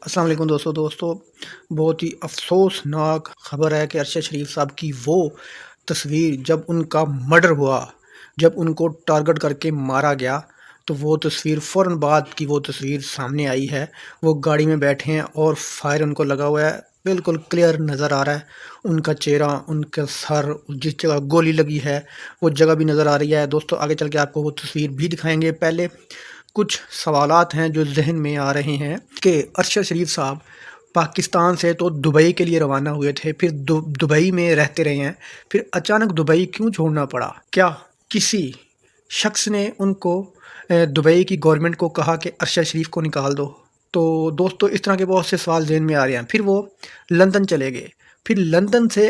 अस्सलाम वालेकुम दोस्तों बहुत ही अफसोसनाक खबर है कि अरशद शरीफ साहब की वो तस्वीर जब उनका मर्डर हुआ, जब उनको टारगेट करके मारा गया, तो वो तस्वीर फ़ौरन बाद की वो तस्वीर सामने आई है। वो गाड़ी में बैठे हैं और फायर उनको लगा हुआ है, बिल्कुल क्लियर नज़र आ रहा है। उनका चेहरा, उनका सर, जिस जगह गोली लगी है वो जगह भी नज़र आ रही है। दोस्तों आगे चल के आपको वो तस्वीर भी दिखाएंगे। पहले कुछ सवालात हैं जो ज़हन में आ रहे हैं कि अरशद शरीफ साहब पाकिस्तान से तो दुबई के लिए रवाना हुए थे, फिर दुबई में रहते रहे हैं, फिर अचानक दुबई क्यों छोड़ना पड़ा? क्या किसी शख्स ने उनको दुबई की गवर्नमेंट को कहा कि अरशद शरीफ को निकाल दो? तो दोस्तों इस तरह के बहुत से सवाल ज़हन में आ रहे हैं। फिर वो लंदन चले गए, फिर लंदन से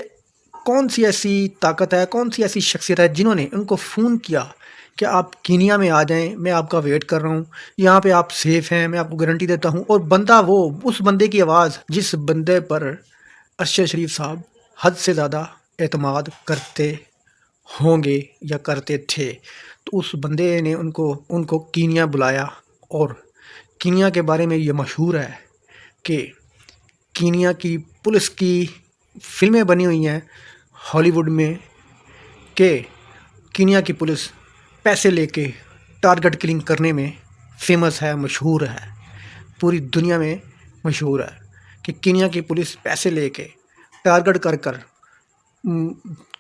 कौन सी ऐसी ताकत है, कौन सी ऐसी शख्सियत है जिन्होंने उनको फ़ोन किया कि आप कीनिया में आ जाएं, मैं आपका वेट कर रहा हूं, यहाँ पे आप सेफ़ हैं, मैं आपको गारंटी देता हूं। और बंदा वो उस बंदे की आवाज़ जिस बंदे पर अरशद शरीफ साहब हद से ज़्यादा एतमाद करते होंगे या करते थे, तो उस बंदे ने उनको उनको कीनिया बुलाया। और कीनिया के बारे में ये मशहूर है कि कीनिया की पुलिस की फ़िल्में बनी हुई हैं हॉलीवुड में कि कीनिया की पुलिस पैसे लेके टारगेट किलिंग करने में फेमस है, मशहूर है, पूरी दुनिया में मशहूर है कि कीनिया की पुलिस पैसे लेके टारगेट कर कर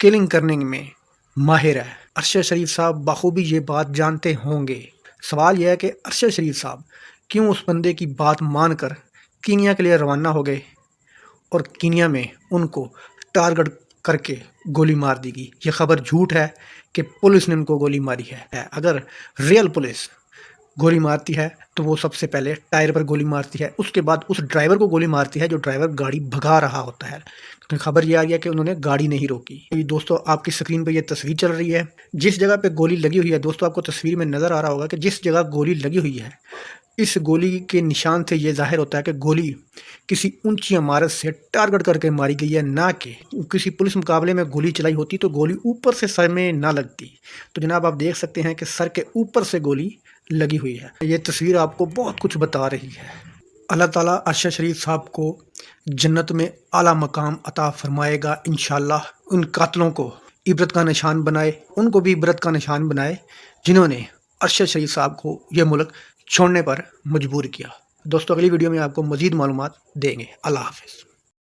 किलिंग करने में माहिर है। अरशद शरीफ साहब बखूबी ये बात जानते होंगे। सवाल यह है कि अरशद शरीफ साहब क्यों उस बंदे की बात मानकर कीनिया के लिए रवाना हो गए और कीनिया में उनको टारगेट करके गोली मार दी गई। ये खबर झूठ है कि पुलिस ने उनको गोली मारी है। अगर रियल पुलिस गोली मारती है तो वो सबसे पहले टायर पर गोली मारती है, उसके बाद उस ड्राइवर को गोली मारती है जो ड्राइवर गाड़ी भगा रहा होता है। तो खबर ये आ रही है कि उन्होंने गाड़ी नहीं रोकी। ये दोस्तों आपकी स्क्रीन पर ये तस्वीर चल रही है, जिस जगह पे गोली लगी हुई है, दोस्तों आपको तस्वीर में नज़र आ रहा होगा कि जिस जगह गोली लगी हुई है, इस गोली के निशान से ये ज़ाहिर होता है कि गोली किसी ऊंची इमारत से टारगेट करके मारी गई है, ना कि किसी पुलिस मुकाबले में गोली चलाई होती तो गोली ऊपर से सर में ना लगती। तो जनाब आप देख सकते हैं कि सर के ऊपर से गोली लगी हुई है। ये तस्वीर आपको बहुत कुछ बता रही है। अल्लाह ताला अरशद शरीफ साहब को जन्नत में आला मकाम अता फरमाएगा इंशाअल्लाह। उन कातलों को इबरत का निशान बनाए, उनको भी इबरत का निशान बनाए जिन्होंने अरशद शरीफ साहब को यह मुल्क छोड़ने पर मजबूर किया। दोस्तों अगली वीडियो में आपको मज़ीद मालूमात देंगे। अल्लाह हाफ़िज़।